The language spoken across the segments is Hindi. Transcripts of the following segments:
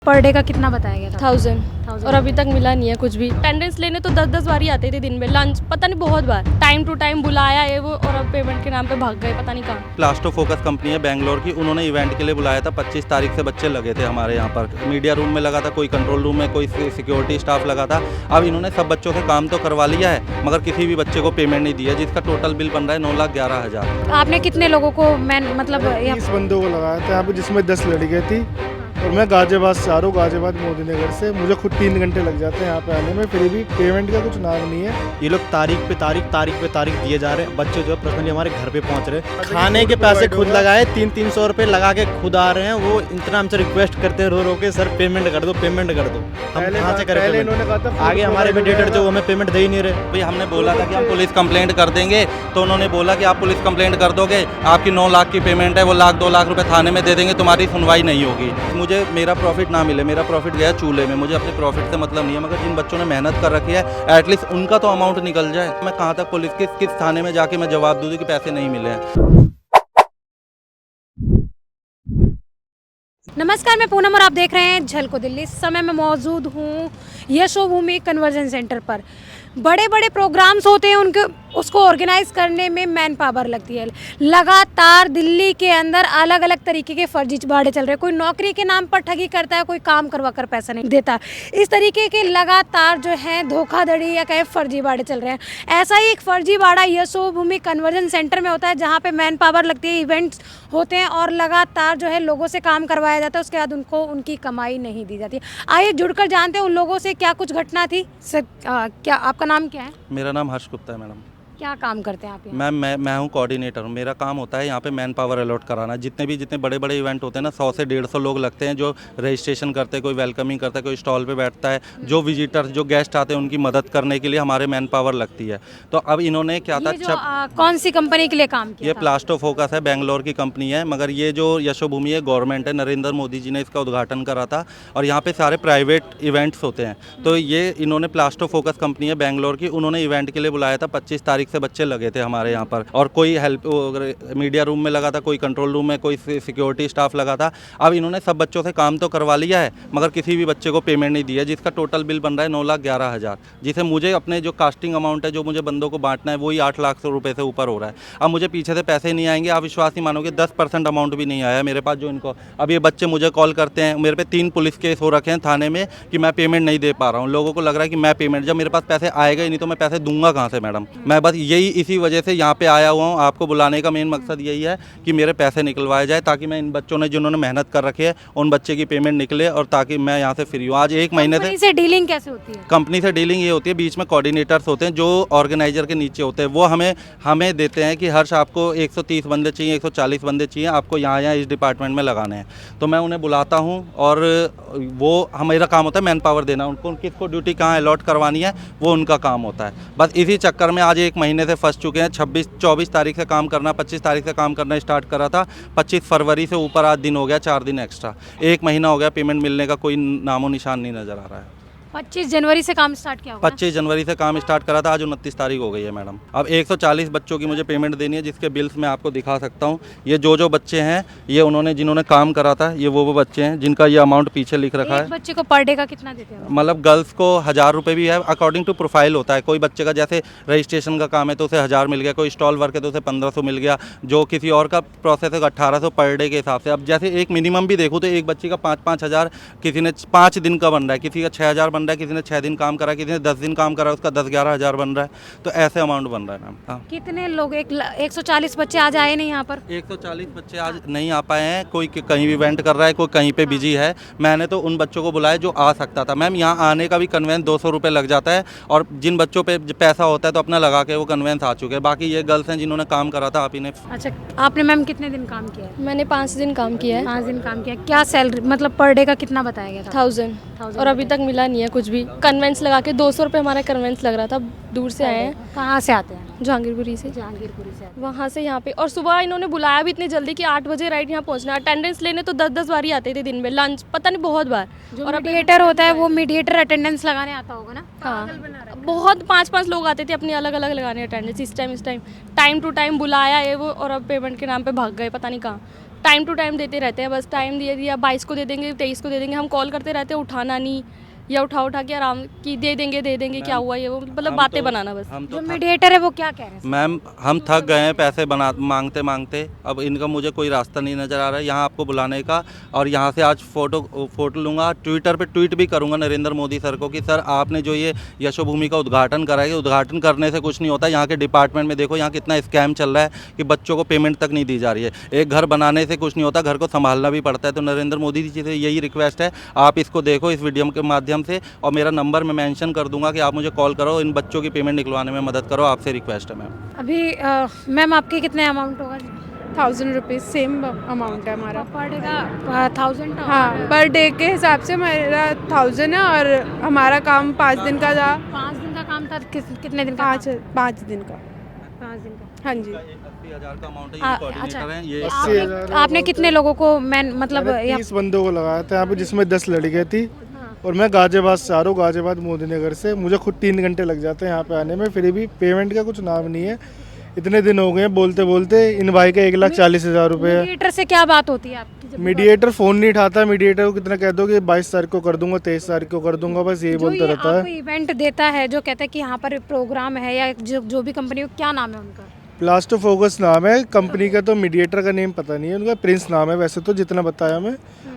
पर डे का कितना बताया गया था? 1000 और अभी तक मिला नहीं है कुछ भी। अटेंडेंस लेने तो 10-10 बार ही आते थे दिन में, लंच पता नहीं बहुत बार, टाइम टू टाइम बुलाया है वो, और अब पेमेंट के नाम पे भाग गए पता नहीं कहाँ। प्लास्टो फोकस कंपनी है बेंगलोर की, उन्होंने इवेंट के लिए बुलाया था। 25 तारीख से बच्चे लगे थे हमारे यहाँ पर। मीडिया रूम में लगा था, कोई कंट्रोल रूम में, कोई सिक्योरिटी स्टाफ लगा था। अब इन्होंने सब बच्चों से काम तो करवा लिया है, मगर किसी भी बच्चे को पेमेंट नहीं दिया, जिसका टोटल बिल बन रहा है 9,11,000। आपने कितने लोगों को मतलब 30 बंदों को लगाया था यहाँ पे, जिसमें 10 लड़के थी। और मैं गाजियाबाद से आ रहा हूँ, गाजियाबाद मोदी नगर से। मुझे खुद 3 घंटे लग जाते हैं यहाँ पे आने में, फिर भी पेमेंट का कुछ नाम नहीं है। ये लोग तारीख पे तारीख दिए जा रहे हैं। बच्चे जो है पर्सनली हमारे घर पे पहुंच रहे हैं, खाने के पैसे खुद लगाए, 300-300 रुपए लगा के खुद आ रहे हैं। वो इतना हमसे रिक्वेस्ट करते हैं रो के, सर पेमेंट कर दो। हम कहाँ से करें पेमेंट? आगे हमारे मीडिएटर जो हमें पेमेंट दे ही नहीं रहे। भाई हमने बोला था कि हम पुलिस कंप्लेंट कर देंगे, तो उन्होंने बोला कि आप पुलिस कंप्लेंट कर दोगे, आपकी 9 लाख की पेमेंट है, वो 1-2 लाख रुपए थाने में दे देंगे, तुम्हारी सुनवाई नहीं होगी। मुझे मेरा प्रॉफिट ना मिले, मेरा प्रॉफिट गया चूल्हे में, मुझे अपने प्रॉफिट से मतलब नहीं है, मगर जिन बच्चों ने मेहनत कर रखी है एटलीस्ट उनका तो अमाउंट निकल जाए। मैं कहाँ तक पुलिस किस थाने में जाके मैं जवाब दूँ कि पैसे नहीं मिले हैं। नमस्कार, मैं पूनम और आप देख रहे हैं झलको दिल्ली। इस समय मैं मौजूद हूँ यशोभूमि कन्वर्जन सेंटर पर। बड़े बड़े प्रोग्राम्स होते हैं, उनके उसको ऑर्गेनाइज करने में मैन पावर लगती है। लगातार दिल्ली के अंदर अलग अलग तरीके के फर्जीवाड़े चल रहे हैं। कोई नौकरी के नाम पर ठगी करता है, कोई काम करवा कर पैसा नहीं देता। इस तरीके के लगातार जो है धोखाधड़ी या कहे फर्जीवाड़े चल रहे हैं। ऐसा ही एक फर्जीवाड़ा यशोभूमि कन्वर्जन सेंटर में होता है, जहाँ पे मैन पावर लगती है, इवेंट्स होते हैं और लगातार जो है लोगों से काम करवाया जाता है। उसके बाद उनको उनकी कमाई नहीं दी जाती। आइए जुड़कर जानते हैं उन लोगों से क्या कुछ घटना थी। सर क्या आपका नाम क्या है? मेरा नाम हर्ष गुप्ता है मैडम। क्या काम करते हैं आप यहाँ? मैं हूँ कोऑर्डिनेटर हूँ। मेरा काम होता है यहाँ पे मैन पावर अलॉट कराना। जितने बड़े बड़े इवेंट होते हैं ना, 100 से 150 लोग लगते हैं, जो रजिस्ट्रेशन करते हैं, कोई वेलकमिंग करता है, कोई स्टॉल पे बैठता है, जो विजिटर्स जो गेस्ट आते हैं उनकी मदद करने के लिए हमारे मैन पावर लगती है। तो अब इन्होंने क्या था, कौन सी कंपनी के लिए काम किया? ये प्लास्टो फोकस है, बेंगलोर की कंपनी है, मगर ये जो यशोभूमि है गवर्नमेंट है, नरेंद्र मोदी जी ने इसका उद्घाटन करा था और यहाँ पे सारे प्राइवेट इवेंट्स होते हैं। तो ये इन्होंने प्लास्टो फोकस कंपनी है बेंगलोर की, उन्होंने इवेंट के लिए बुलाया था। 25 तारीख से बच्चे लगे थे हमारे यहाँ पर, और कोई हेल्प मीडिया रूम में लगा था, कोई कंट्रोल रूम में, कोई सिक्योरिटी स्टाफ लगा था। अब इन्होंने सब बच्चों से काम तो करवा लिया है, मगर किसी भी बच्चे को पेमेंट नहीं दिया, जिसका टोटल बिल बन रहा है 9,11,000, जिसे मुझे अपने जो कास्टिंग अमाउंट है, जो मुझे बंदों को बांटना है, वही 8 लाख रुपए से ऊपर हो रहा है। अब मुझे पीछे से पैसे नहीं आएंगे, आप विश्वास नहीं मानोगे, 10% अमाउंट भी नहीं आया मेरे पास जो इनको। अब ये बच्चे मुझे कॉल करते हैं, मेरे पे 3 पुलिस केस हो रखे हैं थाने में कि मैं पेमेंट नहीं दे पा रहा हूँ। लोगों को लग रहा है कि मैं पेमेंट, जब मेरे पास पैसे आएगा ही नहीं तो मैं पैसे दूंगा कहाँ से मैडम। मैं बस इसी वजह से यहाँ पे आया हुआ हूँ। आपको बुलाने का मेन मकसद यही है कि मेरे पैसे निकलवाए जाए, ताकि मैं इन बच्चों ने जिन्होंने मेहनत कर रखी है उन बच्चे की पेमेंट निकले, और ताकि मैं यहाँ से फ्री हूँ। आज 1 महीने से डीलिंग कैसे होती है? कंपनी से डीलिंग ये होती है, बीच में कोऑर्डिनेटर्स होते हैं जो ऑर्गेनाइजर के नीचे होते हैं। वो हमें देते हैं कि हर्ष आपको 130 बंदे चाहिए, 140 बंदे चाहिए, आपको यहाँ इस डिपार्टमेंट में लगाने हैं। तो मैं उन्हें बुलाता हूँ और वो मेरा काम होता है मैन पावर देना, उनको किसको ड्यूटी कहाँ अलॉट करवानी है वो उनका काम होता है। बस इसी चक्कर में आज 1 महीने से फंस चुके हैं। 24 तारीख से काम करना, 25 तारीख से काम करना स्टार्ट करा था, 25 फरवरी से ऊपर आज दिन हो गया, 4 दिन एक्स्ट्रा, 1 महीना हो गया, पेमेंट मिलने का कोई नामो निशान नहीं नज़र आ रहा है। 25 जनवरी से काम स्टार्ट किया होगा? 25 जनवरी से काम स्टार्ट करा था, आज 29 तारीख हो गई है मैडम। अब 140 बच्चों की मुझे पेमेंट देनी है, जिसके बिल्स मैं आपको दिखा सकता हूँ। ये जो बच्चे हैं, ये जिन्होंने काम करा था, ये वो बच्चे हैं जिनका ये अमाउंट पीछे लिख रखा है। बच्चे को पर डे का कितना देते हैं? मतलब गर्ल्स को 1000 रुपये भी है, अकॉर्डिंग टू प्रोफाइल होता है। कोई बच्चे का जैसे रजिस्ट्रेशन का काम है तो उसे 1000 मिल गया, कोई स्टॉल वर्क है तो उसे 1500 मिल गया, जो किसी और का प्रोसेस है 1800 पर डे के हिसाब से। अब जैसे एक मिनिमम भी देखूँ तो एक बच्चे का 5-5 हज़ार, किसी ने 5 दिन का बन रहा है, किसी का 6000 बन रहा है, किसी ने 6 दिन काम करा, किसी ने 10 दिन काम करा, उसका 10-11 हज़ार बन रहा है। तो ऐसे अमाउंट बन रहा है मैम। हाँ, कितने लोग 140 बच्चे आज आए नहीं यहाँ पर? 140 बच्चे आज नहीं आ पाए हैं। कोई कहीं भी इवेंट कर रहा है, कोई कहीं पे बिजी है। मैंने तो उन बच्चों को बुलाया जो आ सकता था। मैम यहाँ आने का भी कन्वेंस 200 रुपये लग जाता है, और जिन बच्चों पे पैसा होता है तो अपना लगा के वो कन्वेंस आ चुके हैं। बाकी ये गर्ल्स हैं जिन्होंने काम करा था, आप इन्हें। अच्छा, आपने मैम कितने दिन काम किया है? मैंने 5 दिन काम किया है। 5 दिन काम किया। क्या सैलरी मतलब पर डे का कितना बताया गया था? 1000 और अभी तक मिला नहीं है कुछ भी। कन्वेंस लगा के 200 रुपये हमारा कन्वेंस लग रहा था। दूर से आए हैं। कहाँ से आते हैं? जहांगीरपुरी से। जहांगीरपुरी से वहाँ से यहाँ पे, और सुबह इन्होंने बुलाया भी इतनी जल्दी कि 8 बजे राइट यहाँ पहुँचना। अटेंडेंस लेने तो 10-10 बार ही आते थे दिन में, लंच पता नहीं बहुत बार। और मीडिएटर होता है, वो मीडिएटर अटेंडेंस लगाने आता होगा ना? हाँ, बहुत 5-5 लोग आते थे अपनी अलग अलग लगाने अटेंडेंस। इस टाइम टाइम टू टाइम बुलाया है वो, और अब पेमेंट के नाम पे भाग गए पता नहीं कहाँ। टाइम टू टाइम देते रहते हैं, बस टाइम दिए दिया 22 को दे देंगे 23 को दे देंगे, हम कॉल करते रहते हैं उठाना नहीं, या उठा के आराम की दे देंगे क्या हुआ ये वो, मतलब बातें बनाना बस। हम जो तो मीडिएटर है वो क्या कह रहे हैं? मैम हम थक गए हैं पैसे बना मांगते मांगते, अब इनका मुझे कोई रास्ता नहीं नज़र आ रहा है यहाँ आपको बुलाने का, और यहाँ से आज फ़ोटो लूँगा, ट्विटर पे ट्वीट भी करूँगा नरेंद्र मोदी सर को कि सर आपने जो ये यशोभूमि का उद्घाटन करा है, उद्घाटन करने से कुछ नहीं होता, यहाँ के डिपार्टमेंट में देखो यहाँ कितना स्कैम चल रहा है कि बच्चों को पेमेंट तक नहीं दी जा रही है, एक घर बनाने से कुछ नहीं होता, घर को संभालना भी पड़ता है। तो नरेंद्र मोदी जी से यही रिक्वेस्ट है, आप इसको देखो इस वीडियो के माध्यम से, और मेरा नंबर मैं मेंशन कर दूंगा कि आप मुझे कॉल करो, इन बच्चों की पेमेंट निकलवाने में मदद करो, आपसे रिक्वेस्ट है मैम। अभी मैम आपके कितने अमाउंट होगा? 1000 रुपीज़ सेम अमाउंट है हमारा। पर डे का 1000? हाँ, पर डे के हिसाब से मेरा 1000 है, और हमारा काम 5 दिन का था। 5 दिन का काम था? कितने दिन का? 5 दिन का। 5 दिन का। हाँ जी। 80,000 का अमाउंट है, आ- ये कोऑर्डिनेटर अच्छा। हैं ये। 80,000 आपने कितने लोगों को मतलब मैंने 30 बंदों को लगाया था यहाँ पे, जिसमें 10 लड़कियाँ थी, और मैं गाजियाबाद से आ रहा हूँ, गाजियाबाद मोदी नगर से। मुझे खुद 3 घंटे लग जाते हैं यहाँ पे आने में, फिर भी पेमेंट का कुछ नाम नहीं है। इतने दिन हो गए हैं बोलते बोलते, इन भाई का 1,40,000 रुपये है। मीडिएटर से क्या बात होती है आपकी? जब मीडिएटर फ़ोन नहीं उठाता, मीडिएटर को कितना कह दो कि 22 तारीख को कर दूंगा, 23 तारीख को कर दूंगा, बस यही जो बोलता ये रहता आपको है। इवेंट देता है, जो कहता है कि यहाँ पर प्रोग्राम है, या जो भी कंपनी हो, क्या नाम है उनका? प्लास्टो फोकस नाम है कंपनी का, तो मीडिएटर का नेम पता नहीं है उनका, प्रिंस नाम है वैसे तो जितना बताया मैं।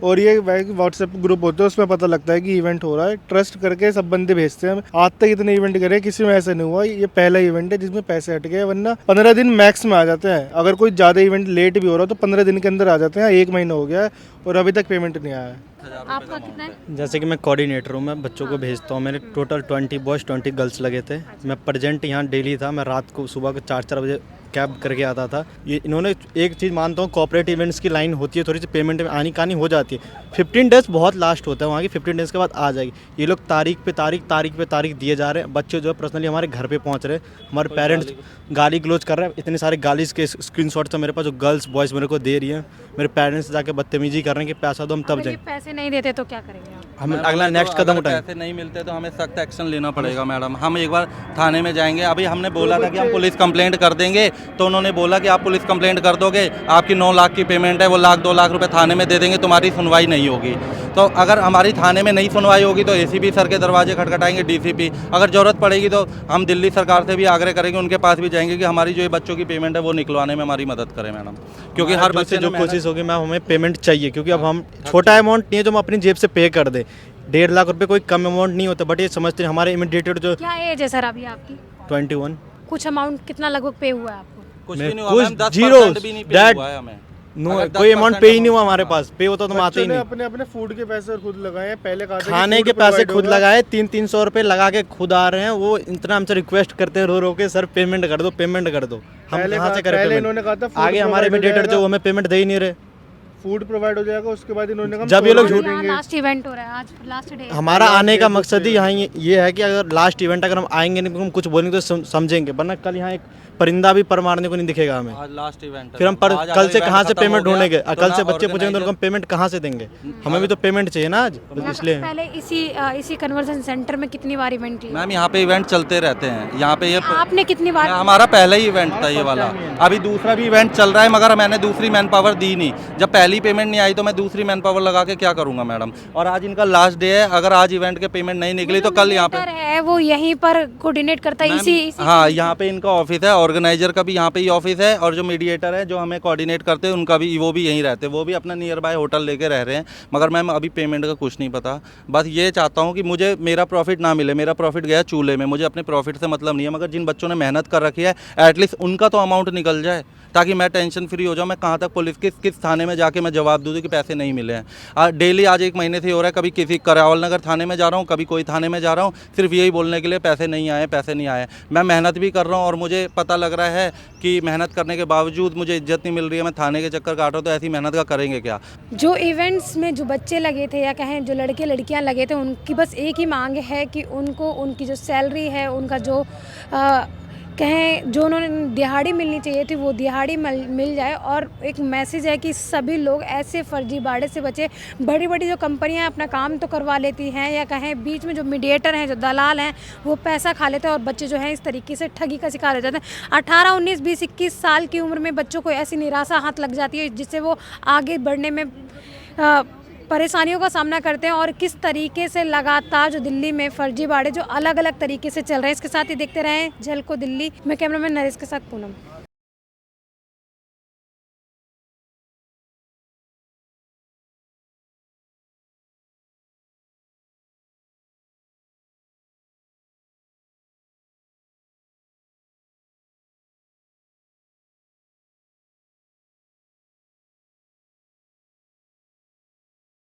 और ये व्हाट्सएप ग्रुप होते हैं, उसमें पता लगता है कि इवेंट हो रहा है, ट्रस्ट करके सब बंदे भेजते हैं। आज तक इतने इवेंट करे, किसी में ऐसा नहीं हुआ, ये पहला इवेंट है जिसमें पैसे हट गए, वरना 15 दिन मैक्स में आ जाते हैं। अगर कोई ज़्यादा इवेंट लेट भी हो रहा है तो 15 दिन के अंदर आ जाते हैं। 1 महीना हो गया है और अभी तक पेमेंट नहीं आया है। आपका कितना है? जैसे कि मैं कोऑर्डिनेटर हूँ, मैं बच्चों को भेजता हूँ, मेरे टोटल 20 बॉयज़ 20 गर्ल्स लगे थे। मैं प्रेजेंट यहाँ डेली था, मैं रात को सुबह को 4-4 बजे कैब करके आता था। ये इन्होंने एक चीज़ मानता हूँ, कॉर्पोरेट इवेंट्स की लाइन होती है, थोड़ी सी पेमेंट में आनी कहानी हो जाती है। 15 डेज़ बहुत लास्ट होता है वहाँ की, 15 डेज़ के बाद आ जाएगी। ये लोग तारीख पे तारीख दिए जा रहे हैं। बच्चे जो है पर्सनली हमारे घर पे पहुँच रहे हैं, हमारे पेरेंट्स गाली गलोच कर रहे हैं। इतने सारे गालीज के स्क्रीनशॉट्स हैं मेरे पास, जो गर्ल्स बॉयज़ मेरे को दे रही हैं। मेरे पेरेंट्स जाके बदतमीजी कर रहे हैं कि पैसा दो, हम तब अगर ये जाएंगे। पैसे नहीं देते तो क्या करेंगे आप? हम मैम, अगला हमें नेक्स्ट तो कदम अगर उठाएंगे। पैसे नहीं मिलते तो हमें सख्त एक्शन लेना पड़ेगा मैडम। हम एक बार थाने में जाएंगे, अभी हमने बोला था कि हम पुलिस कंप्लेंट कर देंगे, तो उन्होंने बोला कि आप पुलिस कंप्लेंट कर दोगे, आपकी 9 लाख की पेमेंट है, वो 1-2 लाख रुपए थाने में दे देंगे, तुम्हारी सुनवाई नहीं होगी। तो अगर हमारी थाने में नहीं सुनवाई होगी तो एसीपी सर के दरवाजे खटखटाएंगे, डीसीपी। अगर ज़रूरत पड़ेगी तो हम दिल्ली सरकार से भी आग्रह करेंगे, उनके पास भी जाएंगे कि हमारी जो ये बच्चों की पेमेंट है वो निकलवाने में हमारी मदद करें मैडम, क्योंकि हर बच्चे जो कोशिश होगी मैम, हमें पेमेंट चाहिए, क्योंकि अब हम छोटा अमाउंट नहीं है जो हम अपनी जेब से पे कर दे। 1.5 लाख रुपए कोई कम अमाउंट नहीं होता, बट ये समझते हैं हमारे इमीडिएटेड जो क्या एज है सर अभी आपकी? 21 कुछ अमाउंट कितना लगभग पे हुआ है आपको? कुछ मैं भी नहीं हुआ कुछ मैम, 10% zeros, भी नहीं पे that- हुआ है हमें। नो, अगर कोई 10% अमाउंट पे ही नहीं हुआ हमारे पास। पे होता तो हम आते बच्चों ही ने नहीं। अपने अपने फूड के पैसे खुद लगाए हैं। पहले कहा था कि खाने food के पैसे provide खुद होगा। लगाए, 300 रुपए लगा के खुद आ रहे हैं। वो इतना हमसे रिक्वेस्ट करते हैं रो रो के, सर पेमेंट कर दो, पेमेंट कर दो। हम पहले कहाँ से करें पहले पेमेंट? इन्होंने कहा था food आगे हमारे provide हो इमीडिएटर जो जाएगा। हमें पेमेंट दे ही नहीं रहे। फूड प्रोवाइड हो जाएगा, उसके बाद इन्होंने कहा जब ये लोग छोड़ झूठ- देंगे। लास्ट इवेंट हो रहा है, आज लास्ट डे। हमारा आने का मकसद ही यहाँ ये है कि अगर लास्ट इवेंट अगर हम आएंगे नहीं, हम कुछ बोलेंगे तो समझेंगे, वरना कल यहाँ एक परिंदा भी पर मारने को नहीं दिखेगा हमें। आज लास्ट इवेंट है। फिर हम आज कल अगर से event कहाँ से खत्म पेमेंट हो गया, ढूंढेंगे? तो कल ना से बच्चे पूछेंगे तो organizer- हम पेमेंट कहाँ से देंगे? हमें भी तो पेमेंट चाहिए ना आज, इसलिए। पहले इसी कन्वर्जन सेंटर में कितनी बार इवेंट किया? मैम यहाँ पे इवेंट चलते रहते हैं, यहाँ पे ये आपने कितनी बार? हमारा पहला ही इवेंट था ये वाला। अभी दूसरा भी इवेंट चल रहा है, मगर मैंने दूसरी मैन पावर दी नहीं। जब पहली पेमेंट नहीं आई तो मैं दूसरी मैन पावर लगा के क्या करूँगा मैडम? और आज इनका लास्ट डे है, अगर आज इवेंट के पेमेंट नहीं निकली तो कल यहाँ पे है वो यहीं पर कोऑर्डिनेट करता है, इसी हाँ, यहाँ पे इनका ऑफिस है, ऑर्गेनाइजर का भी यहाँ पे ही ऑफिस है, और जो मीडिएटर है जो हमें कोऑर्डिनेट करते हैं उनका भी, वो भी यहीं रहते हैं। वो भी अपना नियर बाय होटल लेके रह रहे हैं। मगर मैम अभी पेमेंट का कुछ नहीं पता। बस ये चाहता हूँ कि मुझे मेरा प्रॉफिट ना मिले। मेरा प्रॉफिट गया चूल्हे में, मुझे अपने प्रॉफिट से मतलब नहीं है, मगर जिन बच्चों ने मेहनत कर रखी है एटलीस्ट उनका तो अमाउंट निकल जाए, ताकि मैं टेंशन फ्री हो जाऊँ। मैं कहाँ तक पुलिस किस थाने में जाके मैं जवाब दूँ कि पैसे नहीं मिले हैं? डेली आज 1 महीने से हो रहा है, कभी किसी करावल नगर थाने में जा रहा हूँ, कभी कोई थाने में जा रहा हूँ, सिर्फ यही बोलने के लिए पैसे नहीं आए, पैसे नहीं आए। मैं मेहनत भी कर रहा हूँ और मुझे पता लग रहा है कि मेहनत करने के बावजूद मुझे इज्जत नहीं मिल रही है। मैं थाने के चक्कर काट रहा हूँ, तो ऐसी मेहनत का करेंगे क्या? जो इवेंट्स में जो बच्चे लगे थे, या कहें जो लड़के लड़कियां लगे थे, उनकी बस एक ही मांग है कि उनको उनकी जो सैलरी है, उनका जो कहें जो उन्होंने दिहाड़ी मिलनी चाहिए थी वो दिहाड़ी मिल जाए। और एक मैसेज है कि सभी लोग ऐसे फर्जीवाड़े से बचे। बड़ी बड़ी जो कंपनियां अपना काम तो करवा लेती हैं, या कहें बीच में जो मीडिएटर हैं, जो दलाल हैं, वो पैसा खा लेते हैं और बच्चे जो हैं इस तरीके से ठगी का शिकार हो जाते हैं। 18, 19, 20, 21 साल की उम्र में बच्चों को ऐसी निराशा हाथ लग जाती है जिससे वो आगे बढ़ने में परेशानियों का सामना करते हैं। और किस तरीके से लगातार जो दिल्ली में फर्जीवाड़े जो अलग अलग तरीके से चल रहे हैं, इसके साथ ही देखते रहें झलको दिल्ली। मैं कैमरामैन नरेश के साथ पूनम।